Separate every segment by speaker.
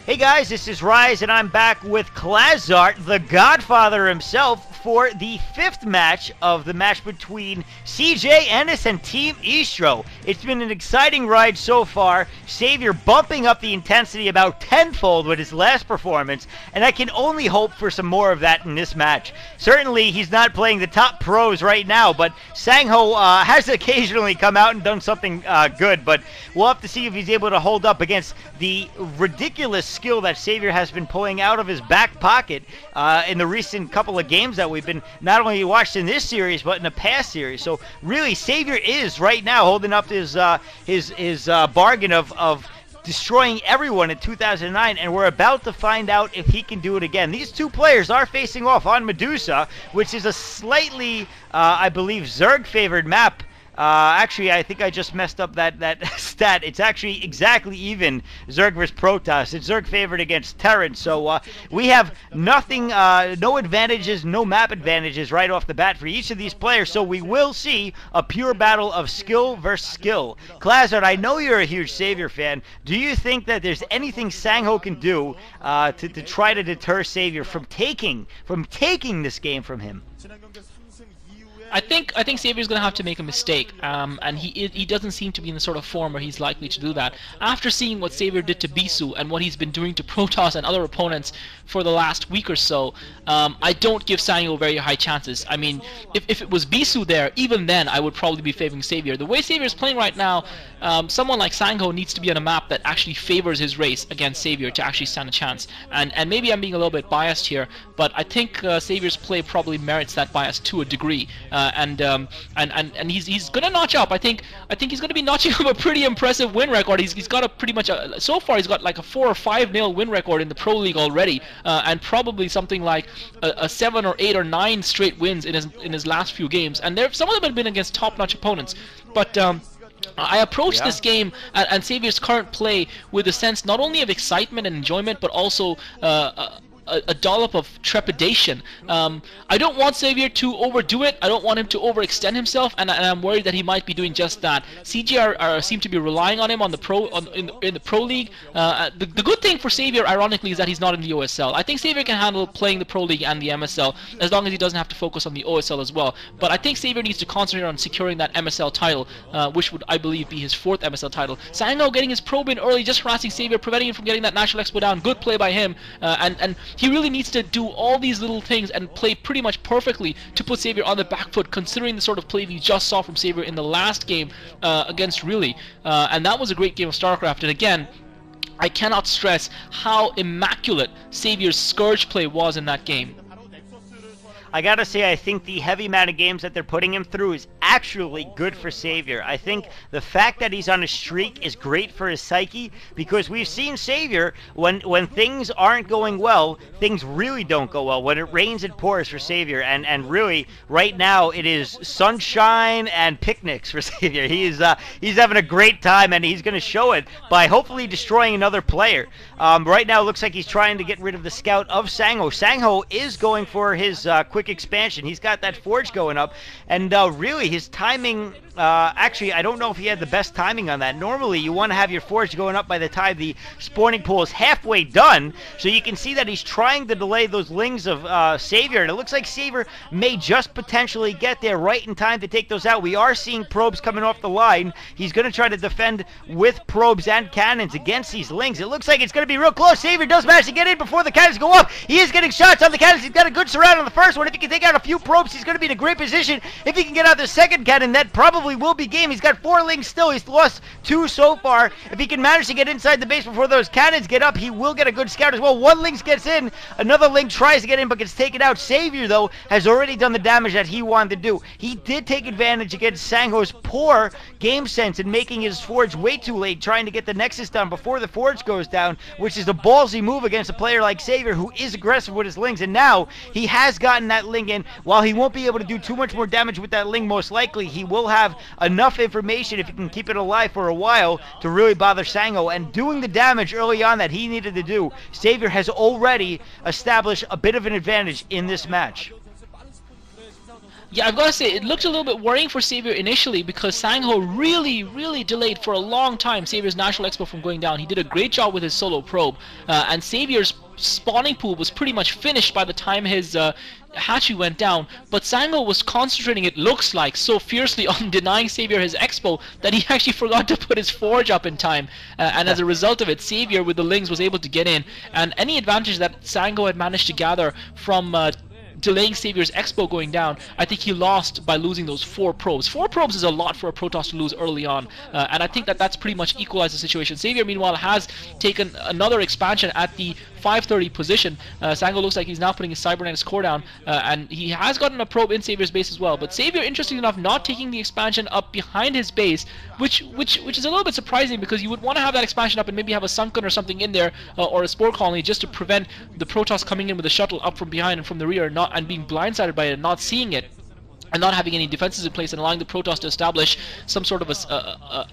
Speaker 1: Hey guys, this is Rise, and I'm back with Klazart, the Godfather himself, for the fifth match of the match between CJ Ennis and Team Estro. It's been an exciting ride so far, Savior bumping up the intensity about tenfold with his last performance, and I can only hope for some more of that in this match. Certainly, he's not playing the top pros right now, but Sangho has occasionally come out and done something good, but we'll have to see if he's able to hold up against the ridiculous skill that Savior has been pulling out of his back pocket in the recent couple of games that we've been not only watched in this series but in the past series. So really, Savior is right now holding up his bargain of destroying everyone in 2009, and we're about to find out if he can do it again. These two players are facing off on Medusa, which is a slightly, I believe, Zerg favored map. Actually, I think I just messed up that stat. It's actually exactly even, Zerg versus Protoss. It's Zerg favored against Terran, so we have nothing, no advantages, no map advantages right off the bat for each of these players, so we will see a pure battle of skill versus skill. Klazart, I know you're a huge Savior fan. Do you think that there's anything Sangho can do to try to deter Savior from taking this game from him?
Speaker 2: I think Saviour's going to have to make a mistake, and he doesn't seem to be in the sort of form where he's likely to do that. After seeing what Savior did to Bisu and what he's been doing to Protoss and other opponents for the last week or so, I don't give Sangho very high chances. I mean, if it was Bisu there, even then I would probably be favoring Savior. The way Savior's playing right now, someone like Sangho needs to be on a map that actually favors his race against Savior to actually stand a chance. And maybe I'm being a little bit biased here, but I think Savior's play probably merits that bias to a degree. And he's gonna notch up. I think he's gonna be notching up a pretty impressive win record. He's got a pretty much so far he's got like a 4 or 5-0 win record in the Pro League already, and probably something like a 7 or 8 or 9 straight wins in his last few games. And some of them have been against top-notch opponents, but. I approach this game and Savior's current play with a sense not only of excitement and enjoyment, but also a dollop of trepidation. I don't want Savior to overdo it. I don't want him to overextend himself, and I'm worried that he might be doing just that. CG seem to be relying on him on the in the Pro League. The good thing for Savior, ironically, is that he's not in the OSL. I think Savior can handle playing the Pro League and the MSL as long as he doesn't have to focus on the OSL as well. But I think Savior needs to concentrate on securing that MSL title, which would, I believe, be his 4th MSL title. Sangho getting his probe in early, just harassing Savior, preventing him from getting that National Expo down. Good play by him, and he really needs to do all these little things and play pretty much perfectly to put Savior on the back foot, considering the sort of play we just saw from Savior in the last game against Really. And that was a great game of StarCraft. And again, I cannot stress how immaculate Savior's Scourge play was in that game.
Speaker 1: I gotta say, I think the heavy amount of games that they're putting him through is actually good for Savior. I think the fact that he's on a streak is great for his psyche, because we've seen Savior, when things aren't going well, things really don't go well. When it rains, it pours for Savior, and really, right now, it is sunshine and picnics for Savior. He's having a great time, and he's gonna show it by hopefully destroying another player. Right now, it looks like he's trying to get rid of the scout of Sangho. Sangho is going for his quick expansion. He's got that forge going up, and really his timing, actually I don't know if he had the best timing on that. Normally you want to have your forge going up by the time the spawning pool is halfway done, so you can see that he's trying to delay those lings of Savior, and it looks like Savior may just potentially get there right in time to take those out. We are seeing probes coming off the line. He's going to try to defend with probes and cannons against these lings. It looks like it's going to be real close. Savior does manage to get in before the cannons go up. He is getting shots on the cannons. He's got a good surround on the first one. If he can take out a few probes, he's going to be in a great position. If he can get out the second cannon, that probably will be game. He's got 4 lings still. He's lost 2 so far. If he can manage to get inside the base before those cannons get up, he will get a good scout as well. 1 link gets in. Another link tries to get in but gets taken out. Savior, though, has already done the damage that he wanted to do. He did take advantage against Sangho's poor game sense in making his forge way too late, trying to get the Nexus done before the forge goes down, which is a ballsy move against a player like Savior, who is aggressive with his lings. And now he has gotten that ling in. While he won't be able to do too much more damage with that ling, most likely he will have enough information, if he can keep it alive for a while, to really bother Sangho. And doing the damage early on that he needed to do, Savior has already established a bit of an advantage in this match.
Speaker 2: Yeah, I've got to say, it looked a little bit worrying for Savior initially because Sangho really delayed for a long time Savior's natural expo from going down. He did a great job with his solo probe, and Savior's spawning pool was pretty much finished by the time his hatchery went down, but Sangho was concentrating, it looks like, so fiercely on denying Savior his expo that he actually forgot to put his forge up in time, and as a result of it, Savior with the Lings was able to get in, and any advantage that Sangho had managed to gather from delaying Savior's expo going down, I think he lost by losing those 4 probes. 4 probes is a lot for a Protoss to lose early on, and I think that that's pretty much equalized the situation. Savior, meanwhile, has taken another expansion at the 530 position. Sangho looks like he's now putting his Cybernetics core down, and he has gotten a probe in Savior's base as well. But Savior, interestingly enough, not taking the expansion up behind his base, which is a little bit surprising because you would want to have that expansion up and maybe have a Sunken or something in there, or a Spore Colony, just to prevent the Protoss coming in with a shuttle up from behind and from the rear, and being blindsided by it and not seeing it, and not having any defenses in place, and allowing the Protoss to establish some sort of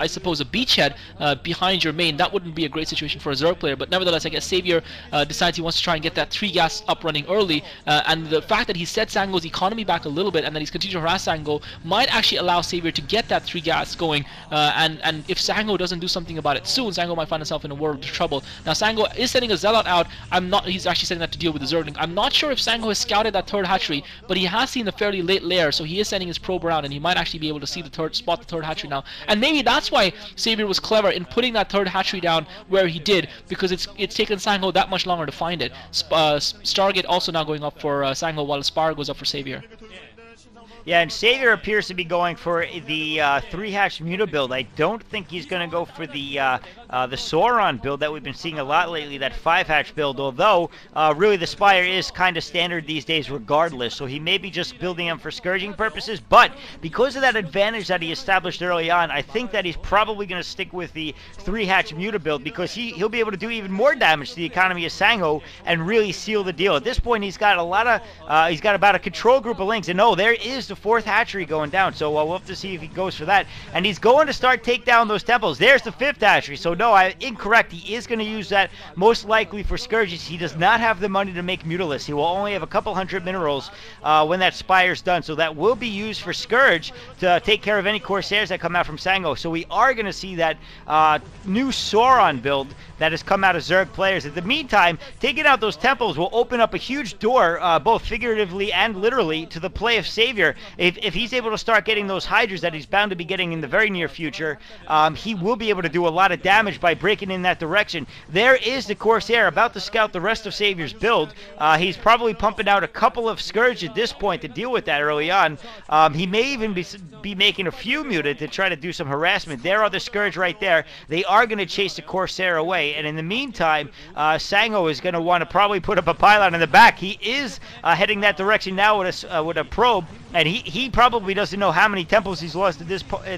Speaker 2: I suppose a beachhead behind your main. That wouldn't be a great situation for a Zerg player, but nevertheless I guess Savior decides he wants to try and get that 3 gas up running early, and the fact that he set Sangho's economy back a little bit and that he's continued to harass Sangho might actually allow Savior to get that 3 gas going, and if Sangho doesn't do something about it soon, Sangho might find himself in a world of trouble. Now Sangho is sending a Zealot out. he's actually sending that to deal with the Zergling. I'm not sure if Sangho has scouted that 3rd hatchery, but he has seen the fairly late layer, so he is sending his probe around, and he might actually be able to see spot the 3rd hatchery now. And maybe that's why Savior was clever in putting that 3rd hatchery down where he did, because it's taken Sangho that much longer to find it. Stargate also now going up for Sangho, while Spire goes up for Savior.
Speaker 1: Yeah, and Savior appears to be going for the 3-hatch Muta build. I don't think he's going to go for the Sauron build that we've been seeing a lot lately, that 5-hatch build, although really the Spire is kind of standard these days regardless, so he may be just building them for Scourging purposes, but because of that advantage that he established early on, I think that he's probably going to stick with the 3-hatch Muta build, because he'll be able to do even more damage to the economy of Sangho and really seal the deal. At this point, he's got about a control group of Lings, and no, there is the 4th hatchery going down, so we'll have to see if he goes for that. And he's going to start take down those temples. There's the 5th hatchery, so no, I'm incorrect. He is going to use that most likely for Scourges. He does not have the money to make Mutalisks. He will only have a couple hundred minerals when that Spire's done, so that will be used for Scourge to take care of any Corsairs that come out from Sangho. So we are going to see that new Sauron build that has come out of Zerg players. In the meantime, taking out those temples will open up a huge door, both figuratively and literally, to the play of Savior. If he's able to start getting those Hydras that he's bound to be getting in the very near future, he will be able to do a lot of damage by breaking in that direction. There is the Corsair about to scout the rest of Savior's build. He's probably pumping out a couple of Scourge at this point to deal with that early on. He may even be making a few Muta to try to do some harassment. There are the Scourge right there. They are going to chase the Corsair away, and in the meantime, Sangho is going to want to probably put up a pylon in the back. He is heading that direction now with a probe, and he probably doesn't know how many temples he's lost at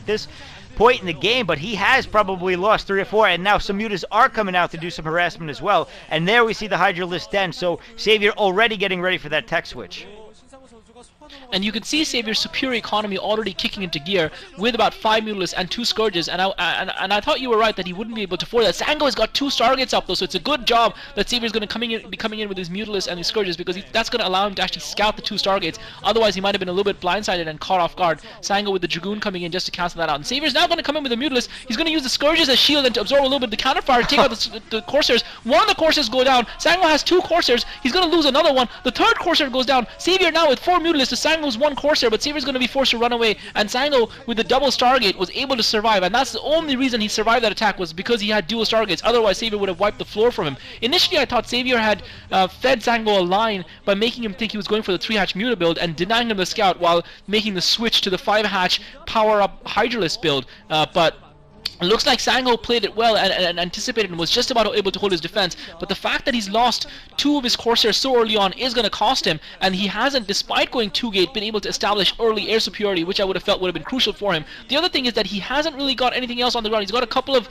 Speaker 1: this point in the game, but he has probably lost 3 or 4, and now some Mutas are coming out to do some harassment as well. And there we see the Hydralisk Den, so Savior already getting ready for that tech switch.
Speaker 2: And you can see Savior's superior economy already kicking into gear with about 5 Mutalisks and 2 Scourges, and I thought you were right that he wouldn't be able to afford that. Sangho has got 2 Stargates up though, so it's a good job that Savior's going to be coming in with his Mutalisks and his Scourges, because that's going to allow him to actually scout the 2 Stargates. Otherwise he might have been a little bit blindsided and caught off guard. Sangho with the Dragoon coming in just to cancel that out. And Savior's now going to come in with the Mutalisks. He's going to use the Scourges as shield and to absorb a little bit of the counterfire to take out the Corsairs. One of the Corsairs go down. Sangho has 2 Corsairs. He's going to lose another one. The 3rd Corsair goes down. Savior now with 4 Mutalisks to Sangho's 1 Corsair, but Savior's going to be forced to run away, and Sangho with the double Stargate was able to survive, and that's the only reason he survived that attack, was because he had dual Stargates. Otherwise Savior would have wiped the floor from him. Initially I thought Savior had fed Sangho a line by making him think he was going for the 3-hatch Muta build and denying him the scout while making the switch to the 5-hatch power-up Hydralisk build, but it looks like Sangho played it well and anticipated and was just about able to hold his defense, but the fact that he's lost 2 of his Corsairs so early on is going to cost him, and he hasn't, despite going 2-gate, been able to establish early air superiority, which I would have felt would have been crucial for him. The other thing is that he hasn't really got anything else on the ground. He's got a couple of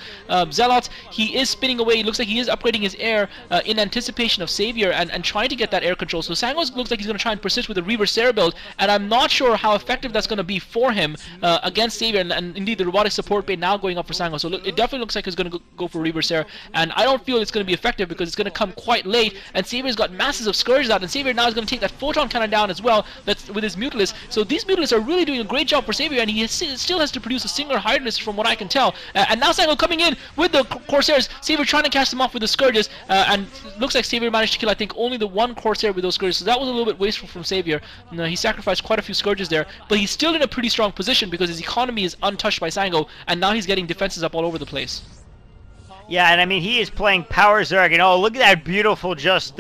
Speaker 2: Zealots. He is spinning away. It looks like he is upgrading his air in anticipation of Savior and trying to get that air control. So Sangho looks like he's going to try and persist with the Reaver Sarah build, and I'm not sure how effective that's going to be for him against Savior, and indeed the robotic support bait now going up up for Sangho. So look, it definitely looks like he's going to go for Reavers here, and I don't feel it's going to be effective because it's going to come quite late, and Saviour's got masses of Scourges out, and Saviour now is going to take that Photon Cannon down as well. That's with his Mutalisk. So these Mutalisks are really doing a great job for Saviour, and he still has to produce a single Hydralisk from what I can tell. And now Sangho coming in with the Corsairs. Saviour trying to catch them off with the Scourges, and looks like Saviour managed to kill, I think, only the one Corsair with those Scourges. So that was a little bit wasteful from Saviour. He sacrificed quite a few Scourges there, but he's still in a pretty strong position because his economy is untouched by Sangho, and now he's getting defenses up all over the place.
Speaker 1: Yeah, and I mean, he is playing Power Zerg, and oh, look at that beautiful just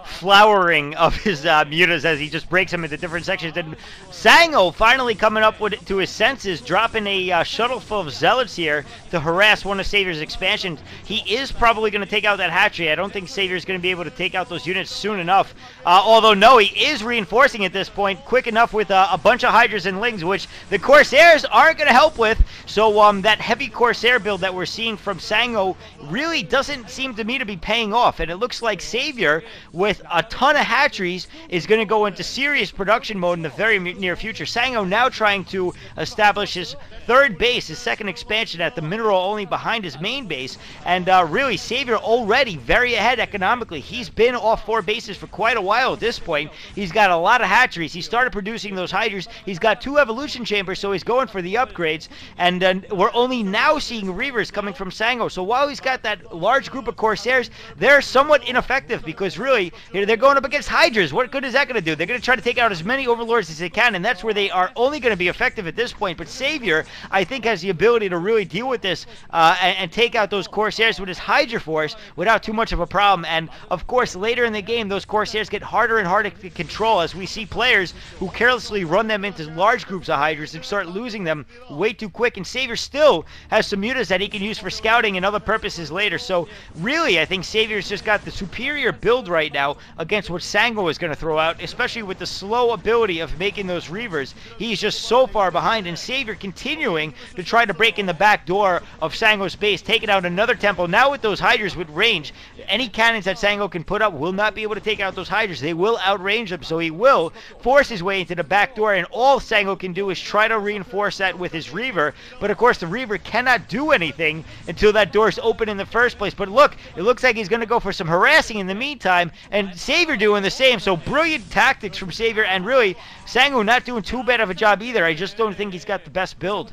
Speaker 1: flowering of his mutas as he just breaks them into different sections. And Sangho finally coming up to his senses, dropping a shuttle full of Zealots here to harass one of Saviour's expansions. He is probably going to take out that hatchery. I don't think Saviour's going to be able to take out those units soon enough. Although, no, he is reinforcing at this point quick enough with a bunch of Hydras and Lings, which the Corsairs aren't going to help with. So that heavy Corsair build that we're seeing from Sangho really doesn't seem to me to be paying off, and it looks like Saviour with a ton of hatcheries is going to go into serious production mode in the very near future. Sangho now trying to establish his third base, his second expansion at the mineral only behind his main base, and really Saviour already very ahead economically. He's been off 4 bases for quite a while at this point. He's got a lot of hatcheries. He started producing those Hydras. He's got 2 evolution chambers, so he's going for the upgrades, and we're only now seeing Reavers coming from Sangho. So while he's got that large group of Corsairs, they're somewhat ineffective because really they're going up against Hydras. What good is that going to do? They're going to try to take out as many Overlords as they can, and that's where they are only going to be effective at this point. But Saviour, I think, has the ability to really deal with this and take out those Corsairs with his Hydra force without too much of a problem. And of course, later in the game, those Corsairs get harder and harder to control as we see players who carelessly run them into large groups of Hydras and start losing them way too quick. And Saviour still has some mutas that he can use for scouting and other purposes later. So really, I think Saviour's just got the superior build right now against what Sangho is going to throw out, especially with the slow ability of making those Reavers. He's just so far behind, and Saviour continuing to try to break in the back door of Sangho's base, taking out another temple. Now with those Hydras with range, any cannons that Sangho can put up will not be able to take out those Hydras. They will outrange them, so he will force his way into the back door, and all Sangho can do is try to reinforce that with his Reaver. But of course, the Reaver cannot do anything until that door is open in the first place. But look, it looks like he's going to go for some harassing in the meantime, and Saviour doing the same. So brilliant tactics from Saviour, and really Sangho not doing too bad of a job either. I just don't think he's got the best build.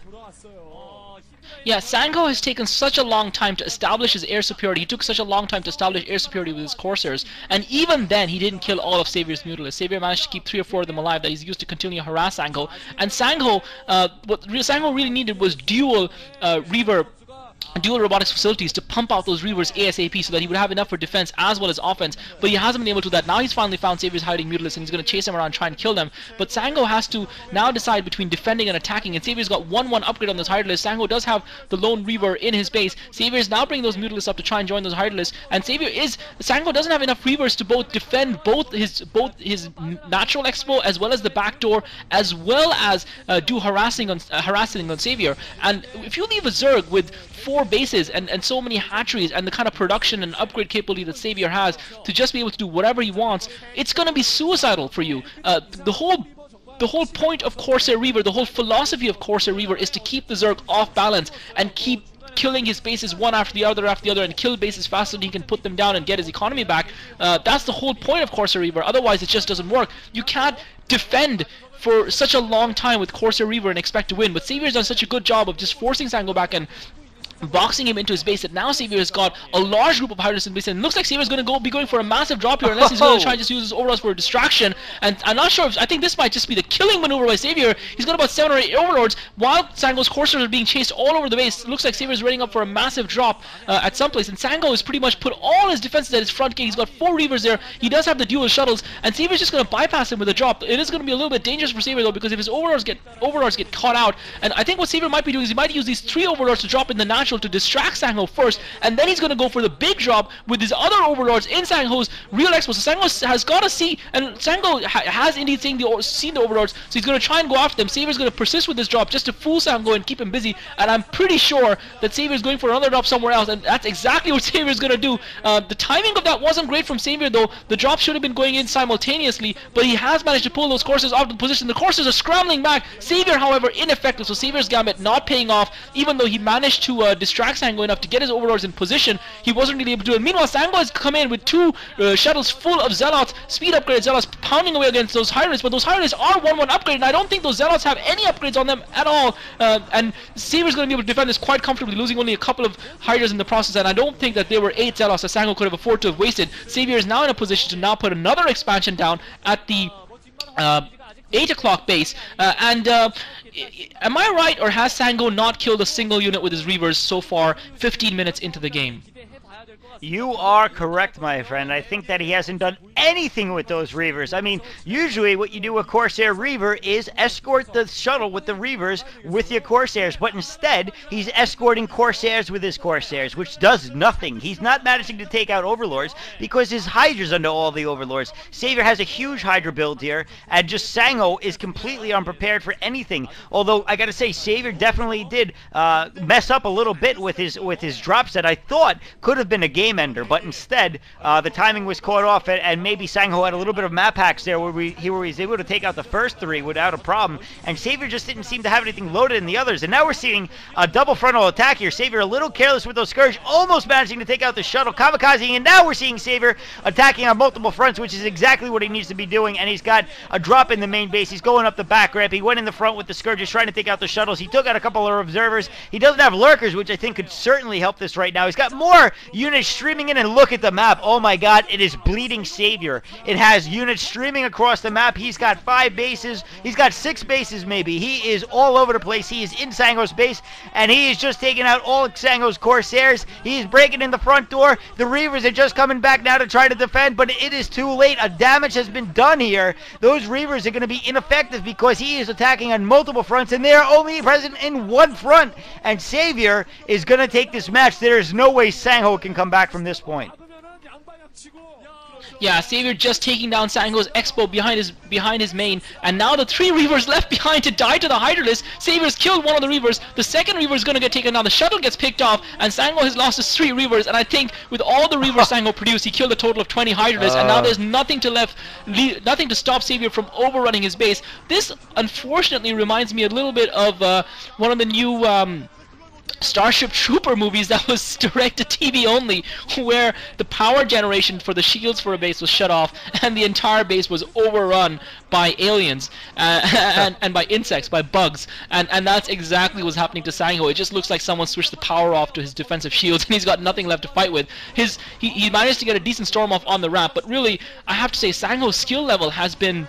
Speaker 2: Yeah, Sangho has taken such a long time to establish his air superiority. He took such a long time to establish air superiority with his Corsairs, and even then he didn't kill all of Saviour's Mutalisks. Saviour managed to keep 3 or 4 of them alive that he's used to continue to harass Sangho. And Sangho, what Sangho really needed was dual robotics facilities to pump out those Reavers ASAP so that he would have enough for defense as well as offense, but he hasn't been able to do that. Now he's finally found Saviour's hiding Mutalisks, and he's going to chase them around and try and kill them. But Sangho has to now decide between defending and attacking, and Saviour's got 1-1 upgrade on those Hydralisks. Sangho does have the lone Reaver in his base. Saviour's now bringing those Mutalisks up to try and join those Hydralisks, and Sangho doesn't have enough Reavers to both defend both his natural expo as well as the back door, as well as do harassing on Saviour. And if you leave a Zerg with 4 bases and so many hatcheries and the kind of production and upgrade capability that Saviour has to just be able to do whatever he wants, it's going to be suicidal for you. The whole point of Corsair Reaver, the whole philosophy of Corsair Reaver is to keep the Zerg off balance and keep killing his bases one after the other and kill bases faster than he can put them down and get his economy back. That's the whole point of Corsair Reaver. Otherwise it just doesn't work. You can't defend for such a long time with Corsair Reaver and expect to win, but Saviour's done such a good job of just forcing Sangho back and boxing him into his base that now Saviour has got a large group of Hydras in base, and it looks like Saviour's going to be going for a massive drop here unless he's going to try and just use his Overlords for a distraction. And I'm not sure, I think this might just be the killing maneuver by Saviour. He's got about 7 or 8 Overlords while Sangho's Corsairs are being chased all over the base. It looks like Saviour's readying up for a massive drop at some place, and Sangho has pretty much put all his defenses at his front gate. He's got 4 Reavers there. He does have the dual shuttles, and Saviour's just going to bypass him with a drop. It is going to be a little bit dangerous for Saviour though, because if his Overlords get caught out, and I think what Saviour might be doing is he might use these 3 Overlords to drop in the natural potential to distract Sangho first, and then he's going to go for the big drop with his other overlords in Sangho's real expo. So Sangho has got to see, and Sangho has indeed seen the overlords, so he's going to try and go after them. Savior's going to persist with this drop just to fool Sangho and keep him busy, and I'm pretty sure that Savior's going for another drop somewhere else, and that's exactly what Savior's going to do. The timing of that wasn't great from Savior though. The drop should have been going in simultaneously, but he has managed to pull those coursers off the position. The coursers are scrambling back. Savior, however, ineffective, so Savior's gambit not paying off. Even though he managed to distract Sangho enough to get his overlords in position, he wasn't really able to do it. Meanwhile, Sangho has come in with 2 shuttles full of Zealots, speed upgrade Zealots, pounding away against those Hyrule, but those Hyrule are 1-1 upgraded, and I don't think those Zealots have any upgrades on them at all, and Savior's going to be able to defend this quite comfortably, losing only a couple of Hyrule in the process, and I don't think that there were 8 Zealots that Sangho could have afforded to have wasted. Savior is now in a position to now put another expansion down at the 8 o'clock base, am I right, or has Sangho not killed a single unit with his Reavers so far 15 minutes into the game?
Speaker 1: You are correct, my friend. I think that he hasn't done anything with those Reavers. I mean, usually what you do with Corsair Reaver is escort the shuttle with the Reavers with your Corsairs, but instead, he's escorting Corsairs with his Corsairs, which does nothing. He's not managing to take out Overlords because his Hydra's under all the Overlords. Savior has a huge Hydra build here, and just Sangho is completely unprepared for anything. Although, I gotta say, Savior definitely did mess up a little bit with his drops that I thought could have been a game ender, but instead the timing was caught off, and maybe Sangho had a little bit of map hacks there where he was able to take out the first 3 without a problem, and Savior just didn't seem to have anything loaded in the others, and now we're seeing a double frontal attack here. Savior a little careless with those Scourge, almost managing to take out the shuttle, kamikazing, and now we're seeing Savior attacking on multiple fronts, which is exactly what he needs to be doing, and he's got a drop in the main base. He's going up the back ramp. He went in the front with the Scourges trying to take out the shuttles. He took out a couple of observers. He doesn't have lurkers, which I think could certainly help this right now. He's got more units streaming in, and look at the map. Oh my god, it is bleeding Savior. It has units streaming across the map. He's got 5 bases. He's got 6 bases maybe. He is all over the place. He is in Sangho's base, and he is just taking out all Sangho's Corsairs. He is breaking in the front door. The Reavers are just coming back now to try to defend, but it is too late. A damage has been done here. Those Reavers are going to be ineffective because he is attacking on multiple fronts, and they are only present in one front, and Savior is going to take this match. There is no way Sangho can come back from this point.
Speaker 2: Yeah, Savior just taking down Sangho's Expo behind his main, and now the 3 Reavers left behind to die to the Hydralisk. Savior's killed one of the Reavers. The second Reaver is going to get taken down. The shuttle gets picked off, and Sangho has lost his 3 Reavers. And I think with all the Reavers Sangho produced, he killed a total of 20 Hydralisks, and now there's nothing to stop Savior from overrunning his base. This unfortunately reminds me a little bit of one of the new Starship Trooper movies that was direct-to-TV only, where the power generation for the shields for a base was shut off and the entire base was overrun by aliens and by insects, by bugs, and that's exactly what's happening to Sangho. It just looks like someone switched the power off to his defensive shields and he's got nothing left to fight with. He managed to get a decent storm off on the ramp, but really I have to say Sangho's skill level has been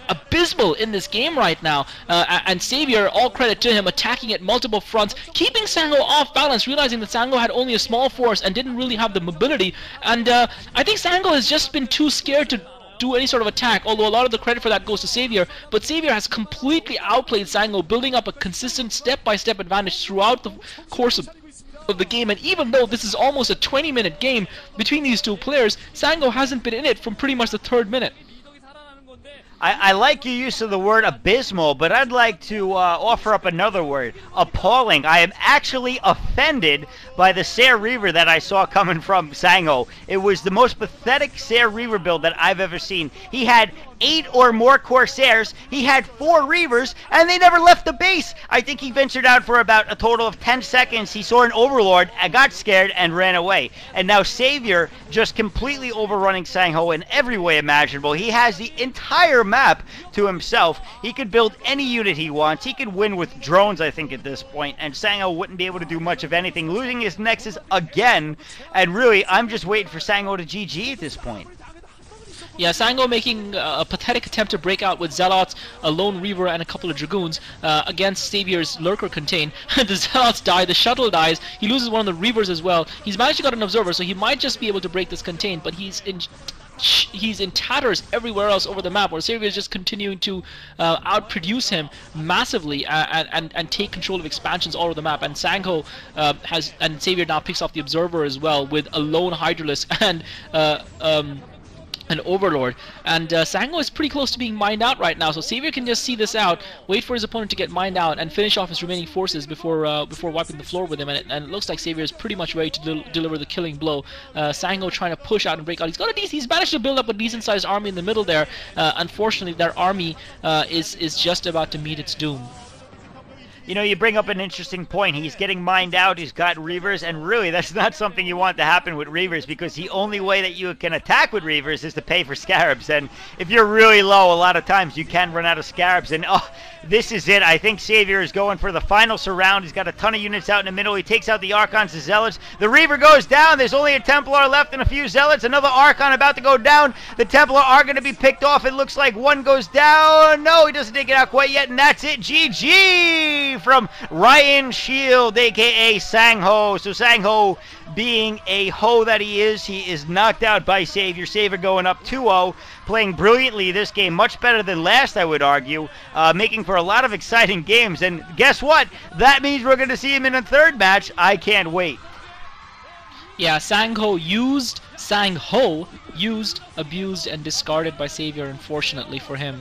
Speaker 2: abysmal in this game right now, and Savior, all credit to him, attacking at multiple fronts, keeping Sangho off balance, realizing that Sangho had only a small force and didn't really have the mobility, and I think Sangho has just been too scared to do any sort of attack, although a lot of the credit for that goes to Savior, but Savior has completely outplayed Sangho, building up a consistent step-by-step advantage throughout the course of the game, and even though this is almost a 20-minute game between these two players, Sangho hasn't been in it from pretty much the 3rd minute.
Speaker 1: I like your use of the word abysmal, but I'd like to offer up another word, appalling. I am actually offended by the Sair Reaver that I saw coming from Sangho. It was the most pathetic Sair Reaver build that I've ever seen. He had 8 or more Corsairs, he had 4 Reavers, and they never left the base. I think he ventured out for about a total of 10 seconds. He saw an Overlord, got scared, and ran away. And now Savior just completely overrunning Sangho in every way imaginable. He has the entire map to himself. He could build any unit he wants. He could win with drones, I think, at this point, and Sangho wouldn't be able to do much of anything, losing his Nexus again. And really, I'm just waiting for Sangho to GG at this point.
Speaker 2: Yeah, Sangho making a pathetic attempt to break out with Zealots, a lone Reaver, and a couple of Dragoons against Savior's Lurker contain. The Zealots die, the shuttle dies, he loses one of the Reavers as well. He's managed to get an Observer, so he might just be able to break this contain, but he's in he's in tatters everywhere else over the map, where Xavier is just continuing to outproduce him massively and take control of expansions all over the map. And Sangho and Xavier now picks off the Observer as well with a lone Hydralisk and an Overlord, and Sangho is pretty close to being mined out right now, so Xavier can just see this out, wait for his opponent to get mined out, and finish off his remaining forces before wiping the floor with him, and it looks like Xavier is pretty much ready to deliver the killing blow. Sangho trying to push out and break out. He's managed to build up a decent sized army in the middle there. Unfortunately, their army is just about to meet its doom.
Speaker 1: You know, you bring up an interesting point. He's getting mined out. He's got Reavers, and really, that's not something you want to happen with Reavers, because the only way that you can attack with Reavers is to pay for Scarabs. And if you're really low, a lot of times you can run out of Scarabs. And this is it. I think Xavier is going for the final surround. He's got a ton of units out in the middle. He takes out the Archons, the Zealots. The Reaver goes down. There's only a Templar left and a few Zealots. Another Archon about to go down. The Templar are going to be picked off. It looks like one goes down. No, he doesn't take it out quite yet, and that's it. GG from Ryan Shield, a.k.a. Sangho. So Sangho, being a hoe that he is knocked out by Xavier. Xavier going up 2-0, playing brilliantly this game, much better than last, I would argue, making for a lot of exciting games. And guess what? That means we're going to see him in a third match. I can't wait.
Speaker 2: Yeah, Sangho used, abused, and discarded by Xavier, unfortunately for him.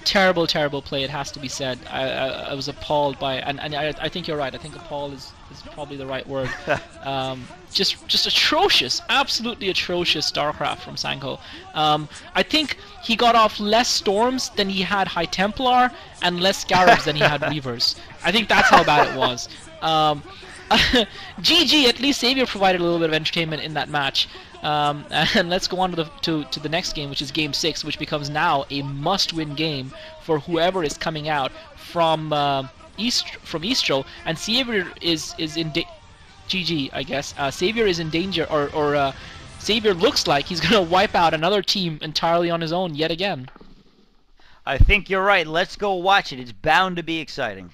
Speaker 2: Terrible, terrible play, it has to be said. I was appalled by, and I think you're right. I think appalled is probably the right word. Just atrocious, absolutely atrocious StarCraft from Sangho. I think he got off less Storms than he had High Templar, and less Scarabs than he had Reavers. I think that's how bad it was. GG, at least Xavier provided a little bit of entertainment in that match. And let's go on to the next game, which is Game 6, which becomes now a must-win game for whoever is coming out from Estro, and Xavier is in GG, I guess. Xavier is in danger, or Xavier looks like he's gonna wipe out another team entirely on his own yet again.
Speaker 1: I think you're right. Let's go watch it. It's bound to be exciting.